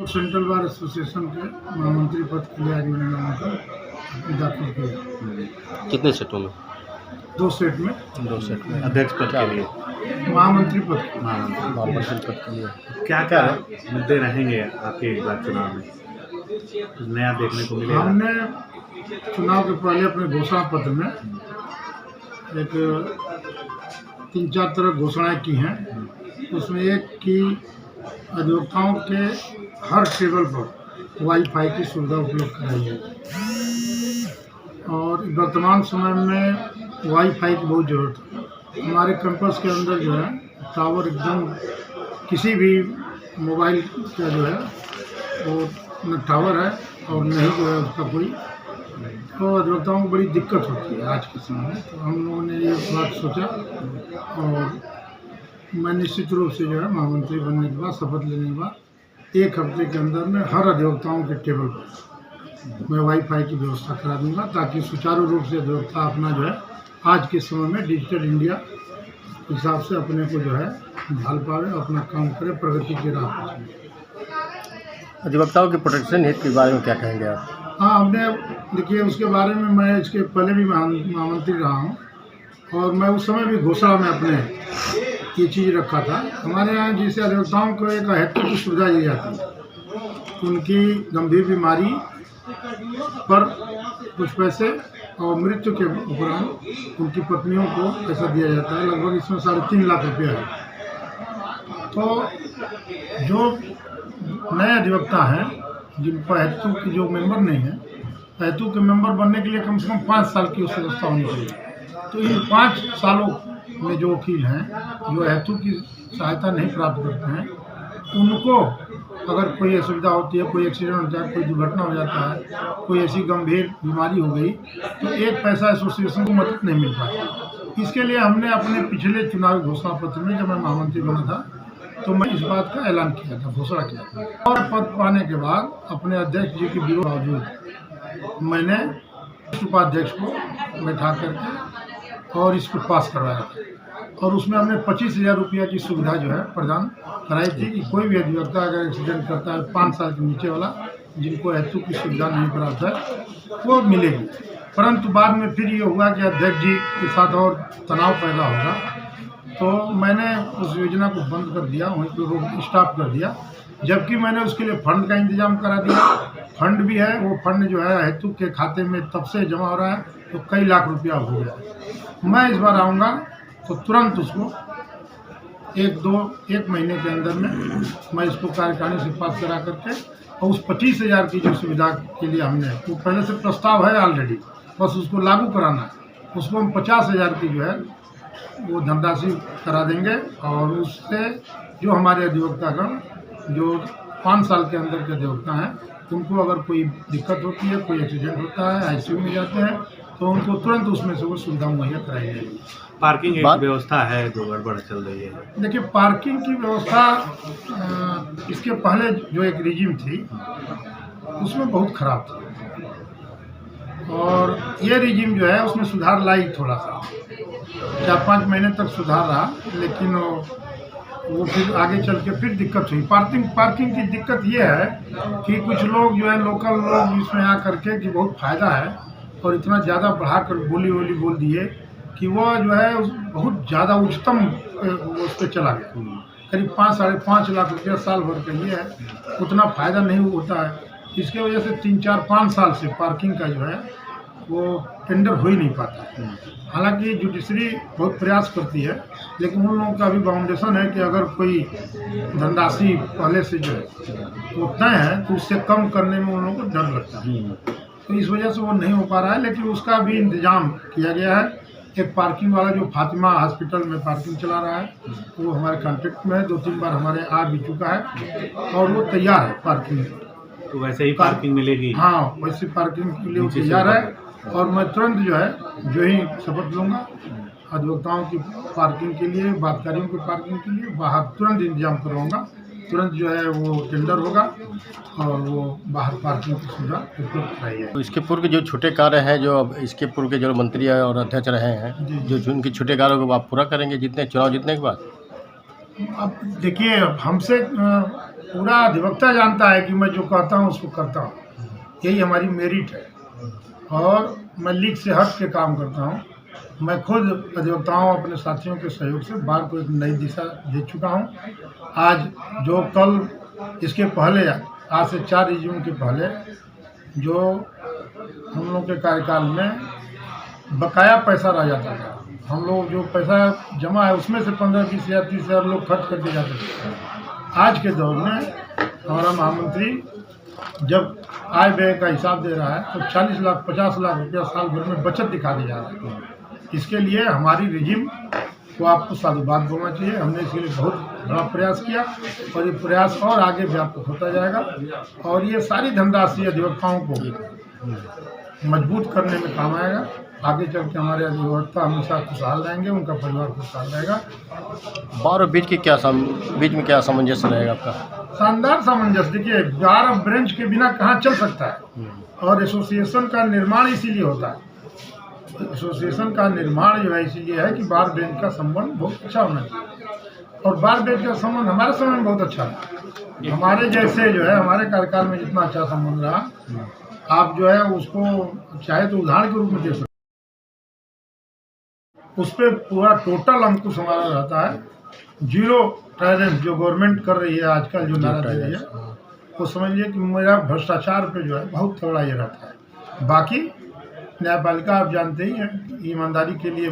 Central bar association के महामंत्री पद के लिए आज मैंने नामांकन दाखिल किया। कितने सेटों में? 2 सेट में। 2 सेट में। अध्यक्ष पद के लिए, महामंत्री पद के महामंत्री पद के लिए क्या क्या मुद्दे रहेंगे आपके इस बार चुनाव में? कुछ नया देखने को मिलेगा? हमने चुनाव के पहले अपने घोषणा पत्र में एक 3-4 तरह घोषणाएं की हैं। उसमें एक कि अधिवक्ताओं के हर टेबल पर वाईफाई की सुविधा उपलब्ध कराई है और वर्तमान समय में वाईफाई की बहुत ज़रूरत है। हमारे कैंपस के अंदर जो है टावर एकदम किसी भी मोबाइल का जो है वो न टावर है और नहीं जो है उसका कोई, तो अधिवक्ताओं को बड़ी दिक्कत होती है आज के समय में। तो हम लोगों ने ये बात सोचा और मैं निश्चित रूप से जो है महामंत्री बनने के बाद, शपथ लेने के बाद 1 हफ्ते के अंदर में हर अधिवक्ताओं के टेबल पर मैं वाईफाई की व्यवस्था करा दूंगा, ताकि सुचारू रूप से अधिवक्ता अपना जो है आज के समय में डिजिटल इंडिया के हिसाब से अपने को जो है ढाल पावे, अपना काम करे, प्रगति की राह पर चले। अधिवक्ताओं के प्रोटेक्शन हित के बारे में क्या कहेंगे आप? हाँ, हमने देखिए उसके बारे में मैं इसके पहले भी महामंत्री रहा हूँ और मैं उस समय भी घोषणा में अपने ये चीज़ रखा था। हमारे यहाँ जैसे अधिवक्ताओं को एक हेतु की सुविधा दी जाती है, उनकी गंभीर बीमारी पर कुछ पैसे और मृत्यु के उपरांत उनकी पत्नियों को पैसा दिया जाता है। लगभग इसमें 3.5 लाख रुपया है। तो जो नए अधिवक्ता हैं जिनको हेतु की जो मेंबर नहीं है, हेतु के मेंबर बनने के लिए कम से कम 5 साल की उस व्यवस्था होनी चाहिए। तो इन 5 सालों में जो वकील हैं जो हेतु की सहायता नहीं प्राप्त करते हैं, उनको अगर कोई असुविधा होती है, कोई एक्सीडेंट हो जाए, कोई दुर्घटना हो जाता है, कोई ऐसी गंभीर बीमारी हो गई, तो 1 पैसा एसोसिएशन को मदद नहीं मिल पाती। इसके लिए हमने अपने पिछले चुनावी घोषणा पत्र में, जब मैं महामंत्री बना था तो मैं इस बात का ऐलान किया था, घोषणा किया था। और पद पाने के बाद अपने अध्यक्ष जी के विरोध बावजूद मैंने उपाध्यक्ष को बैठा करके और इसको पास करवाया था और उसमें हमने 25,000 रुपया की सुविधा जो है प्रदान कराई थी कि कोई भी अधिवक्ता अगर एक्सीडेंट करता है 5 साल के नीचे वाला, जिनको हेतु की सुविधा नहीं प्राप्त है, वो मिलेगी। परंतु बाद में फिर ये हुआ कि अध्यक्ष जी के साथ और तनाव पैदा होगा, तो मैंने उस योजना को बंद कर दिया, वहीं पर रोक स्टॉप कर दिया। जबकि मैंने उसके लिए फंड का इंतजाम करा दिया। फंड भी है, वो फंड जो है हेतु के खाते में तब से जमा हो रहा है, तो कई लाख रुपया हो गया। मैं इस बार आऊँगा तो तुरंत उसको 1 महीने के अंदर में मैं इसको कार्यकारिणी से पास करा करके, और उस 25,000 की जो सुविधा के लिए हमने, वो पहले से प्रस्ताव है ऑलरेडी, बस उसको लागू कराना है। उसको हम 50,000 की जो है वो धनराशि करा देंगे और उससे जो हमारे अधिवक्तागण जो 5 साल के अंदर के अधिवक्ता हैं, उनको अगर कोई दिक्कत होती है, कोई एक्सीडेंट होता है, आईसीयू में जाते हैं, तो उनको तुरंत उसमें से वो सुविधा मुहैया कराई जाएगी। पार्किंग एक व्यवस्था है जो गड़बड़ चल रही है। देखिए, पार्किंग की व्यवस्था इसके पहले जो एक रिजीम थी उसमें बहुत ख़राब थी और ये रिजीम जो है उसमें सुधार लाई थोड़ा सा, 4-5 महीने तक सुधार रहा, लेकिन वो फिर आगे चल के फिर दिक्कत हुई। पार्किंग की दिक्कत ये है कि कुछ लोग जो है लोकल लोग इसमें आ करके कि बहुत फ़ायदा है और इतना ज़्यादा बढ़ा कर बोली बोल दिए कि वो जो है बहुत ज़्यादा उच्चतम उस पर चला गया। करीब 5-5.5 लाख रुपया साल भर का ये है, उतना फ़ायदा नहीं होता है। इसके वजह से 3-4-5 साल से पार्किंग का जो है वो टेंडर हो ही नहीं पाता। हालांकि जुडिशरी बहुत प्रयास करती है, लेकिन उन लोगों का भी बाउंडेशन है कि अगर कोई धनराशि पहले से जो है वो तय है, तो उससे कम करने में उन लोगों को डर लगता है, तो इस वजह से वो नहीं हो पा रहा है। लेकिन उसका भी इंतजाम किया गया है। एक पार्किंग वाला जो फातिमा हॉस्पिटल में पार्किंग चला रहा है, वो हमारे कॉन्टेक्ट में है, 2-3 बार हमारे आ भी चुका है और वो तैयार है पार्किंग। तो वैसे ही पार्किंग मिलेगी? हाँ, वैसे पार्किंग के लिए वो तैयार है और मैं तुरंत जो है जो ही शपथ लूँगा, अधिवक्ताओं की पार्किंग के लिए, बातकारियों की पार्किंग के लिए बाहर तुरंत इंतजाम करवाऊँगा। तुरंत जो है वो टेंडर होगा और वो बाहर पार्किंग की सुविधा उपलब्ध कराई है। तो इसके पूर्व के जो छोटे कार्य हैं, जो अब इसके पूर्व के जो मंत्री और अध्यक्ष रहे हैं, जो उनके छोटे कार्यों को आप पूरा करेंगे चुनाव जीतने के बाद? अब देखिए, हमसे पूरा अधिवक्ता जानता है कि मैं जो कहता हूँ उसको करता हूँ, यही हमारी मेरिट है। और मैं लीक से हट के काम करता हूँ। मैं खुद अधिवक्ताओं अपने साथियों के सहयोग से बार को एक नई दिशा दे चुका हूँ। आज जो कल इसके पहले आज से 4 जून के पहले जो हम लोग के कार्यकाल में बकाया पैसा रह जाता था, हम लोग जो पैसा जमा है उसमें से 15-20 हज़ार 30 हज़ार लोग खर्च करके जाते थे। आज के दौर में हमारा महामंत्री जब आय व्यय का हिसाब दे रहा है तो 40 लाख 50 लाख रुपया साल भर में बचत दिखाने जा रहा है। इसके लिए हमारी रिजिम को आपको साधुवाद बोलना चाहिए। हमने इसके लिए बहुत बड़ा प्रयास किया और ये प्रयास और आगे व्यापक होता जाएगा और ये सारी धनराशि अधिवक्ताओं को मजबूत करने में काम आएगा। आगे चल के हमारे अधिवक्ता हमेशा खुशहाल रहेंगे, उनका परिवार खुशहाल रहेगा। बार और बीच में क्या सामंजस्य रहेगा आपका? शानदार सामंजस्य। देखिए, बार ऑफ बेंच के बिना कहाँ चल सकता है, और एसोसिएशन का निर्माण इसीलिए होता है। एसोसिएशन का निर्माण जो है इसीलिए है कि बार बेंच का संबंध बहुत अच्छा होना चाहिए, और बार बेंच का संबंध हमारे समय में बहुत अच्छा है। हमारे जैसे जो है हमारे कार्यकाल में जितना अच्छा संबंध रहा, आप जो है उसको चाहे तो उदाहरण के रूप में दे सकते, उस पर पूरा टोटल अंकुश हमारा रहता है। 0 टॉलरेंस जो गवर्नमेंट कर रही है आजकल, जो नारा दे रही है, वो समझिए कि मेरा भ्रष्टाचार पे जो है बहुत थोड़ा ये रहता है। बाकी न्यायपालिका आप जानते ही हैं, ईमानदारी के लिए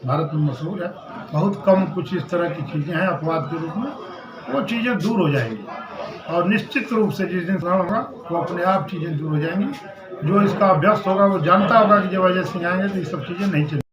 भारत में मशहूर है। बहुत कम कुछ इस तरह की चीज़ें हैं अपवाद के रूप में, वो चीज़ें दूर हो जाएंगी और निश्चित रूप से जिस दिन सुधार होगा वो अपने आप चीज़ें दूर हो जाएंगी। जो इसका अभ्यस्त होगा वो जानता होगा कि जब अजय सिंह आएंगे तो ये सब चीज़ें नहीं चलेंगी।